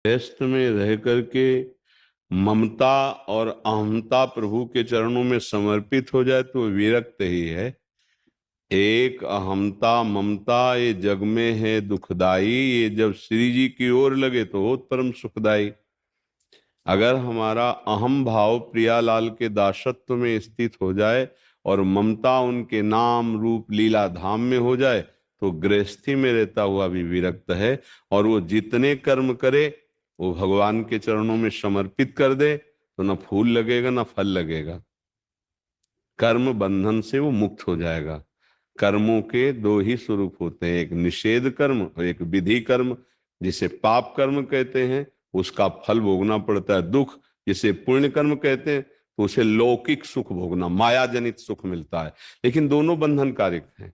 व्यस्त में रह करके ममता और अहमता प्रभु के चरणों में समर्पित हो जाए तो विरक्त ही है। एक अहमता ममता ये जग में है दुखदाई, ये जब श्री जी की ओर लगे तो होत परम सुखदाई। अगर हमारा अहम भाव प्रियालाल के दासत्व में स्थित हो जाए और ममता उनके नाम रूप लीला धाम में हो जाए तो गृहस्थी में रहता हुआ भी विरक्त है। और वो जितने कर्म करे वो भगवान के चरणों में समर्पित कर दे तो न फूल लगेगा न फल लगेगा। कर्म बंधन से वो मुक्त हो जाएगा। कर्मों के दो ही स्वरूप होते हैं, एक निषेध कर्म और एक विधि कर्म। जिसे पाप कर्म कहते हैं उसका फल भोगना पड़ता है दुख, जिसे पुण्य कर्म कहते हैं तो उसे लौकिक सुख भोगना, माया जनित सुख मिलता है। लेकिन दोनों बंधनकारक हैं।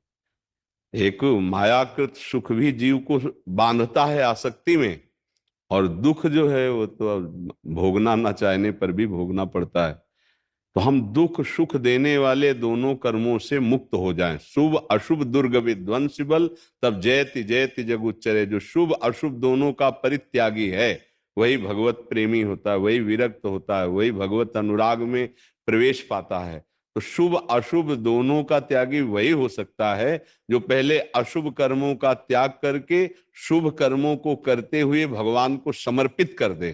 एक मायाकृत सुख भी जीव को बांधता है आसक्ति में, और दुख जो है वो तो भोगना ना चाहने पर भी भोगना पड़ता है। तो हम दुख सुख देने वाले दोनों कर्मों से मुक्त हो जाएं। शुभ अशुभ दुर्ग विध्वंस बल तब जयति जयति जग उच्चरे। जो शुभ अशुभ दोनों का परित्यागी है वही भगवत प्रेमी होता है, वही विरक्त होता है, वही भगवत अनुराग में प्रवेश पाता है। तो शुभ अशुभ दोनों का त्यागी वही हो सकता है जो पहले अशुभ कर्मों का त्याग करके शुभ कर्मों को करते हुए भगवान को समर्पित कर दे।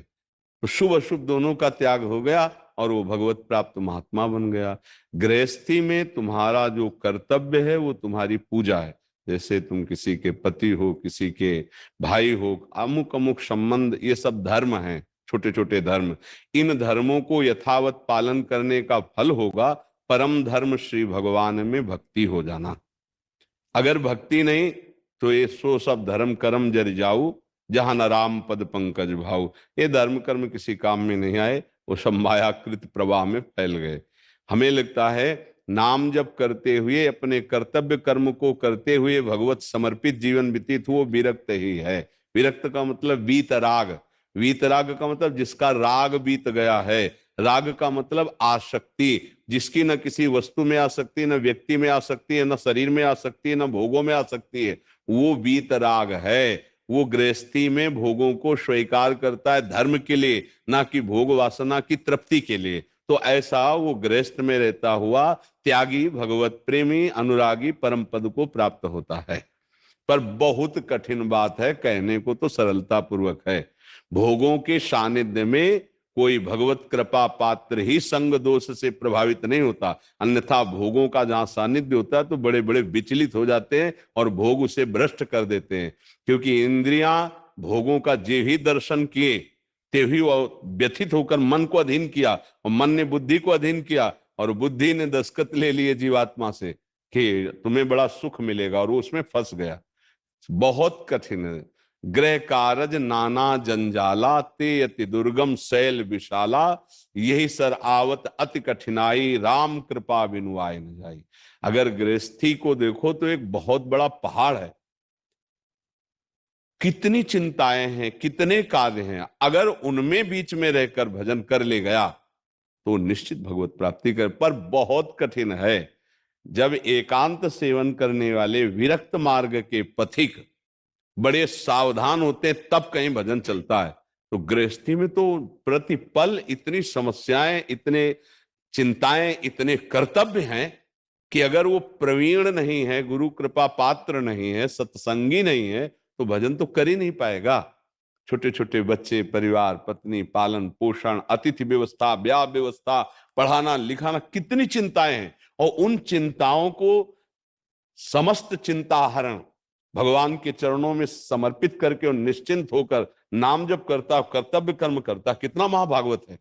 तो शुभ अशुभ दोनों का त्याग हो गया और वो भगवत प्राप्त महात्मा बन गया। गृहस्थी में तुम्हारा जो कर्तव्य है वो तुम्हारी पूजा है। जैसे तुम किसी के पति हो, किसी के भाई हो, अमुक अमुक संबंध, ये सब धर्म हैं, छोटे छोटे धर्म। इन धर्मों को यथावत पालन करने का फल होगा परम धर्म श्री भगवान में भक्ति हो जाना। अगर भक्ति नहीं तो ये सो सब धर्म कर्म जर जाऊ जहां न राम पद पंकज भाऊ। ये धर्म कर्म किसी काम में नहीं आए, वो सब मायाकृत प्रवाह में फैल गए। हमें लगता है नाम जप करते हुए अपने कर्तव्य कर्म को करते हुए भगवत समर्पित जीवन व्यतीत हो विरक्त ही है। विरक्त का मतलब वीतराग। वीतराग का मतलब जिसका राग बीत गया है। राग का मतलब आसक्ति, जिसकी न किसी वस्तु में आसक्ति, न व्यक्ति में आसक्ति है, न शरीर में आसक्ति है, न भोगों में आसक्ति है, वो वीतराग है। वो गृहस्थी में भोगों को स्वीकार करता है धर्म के लिए, ना कि भोग वासना की तृप्ति के लिए। तो ऐसा वो गृहस्थ में रहता हुआ त्यागी भगवत प्रेमी अनुरागी परम पद को प्राप्त होता है। पर बहुत कठिन बात है, कहने को तो सरलता पूर्वक है। भोगों के सानिध्य में कोई भगवत कृपा पात्र ही संग दोष से प्रभावित नहीं होता, अन्यथा भोगों का जहां सानिध्य होता है तो बड़े बड़े विचलित हो जाते हैं और भोग उसे भ्रष्ट कर देते हैं। क्योंकि इंद्रियां भोगों का जे ही दर्शन किए ते ही वो व्यथित होकर मन को अधीन किया, और मन ने बुद्धि को अधीन किया, और बुद्धि ने दस्तखत ले लिए जीवात्मा से कि तुम्हें बड़ा सुख मिलेगा, और वो उसमें फंस गया। बहुत कठिन है। ग्रह कारज नाना जंजाला ते अति दुर्गम शैल विशाला। यही सर आवत अति कठिनाई राम कृपा बिनु आए न जाई। अगर गृहस्थी को देखो तो एक बहुत बड़ा पहाड़ है, कितनी चिंताएं हैं, कितने कार्य हैं। अगर उनमें बीच में रहकर भजन कर ले गया तो निश्चित भगवत प्राप्ति कर, पर बहुत कठिन है। जब एकांत सेवन करने वाले विरक्त मार्ग के पथिक बड़े सावधान होते तब कहीं भजन चलता है। तो गृहस्थी में तो प्रतिपल इतनी समस्याएं, इतने चिंताएं, इतने कर्तव्य हैं कि अगर वो प्रवीण नहीं है, गुरु कृपा पात्र नहीं है, सत्संगी नहीं है तो भजन तो कर ही नहीं पाएगा। छोटे छोटे बच्चे, परिवार, पत्नी, पालन पोषण, अतिथि व्यवस्था, ब्याह व्यवस्था, पढ़ाना लिखाना, कितनी चिंताएं हैं। और उन चिंताओं को समस्त चिंता हरण भगवान के चरणों में समर्पित करके और निश्चिंत होकर नाम जप करता, कर्तव्य कर्म करता, कितना महाभागवत है।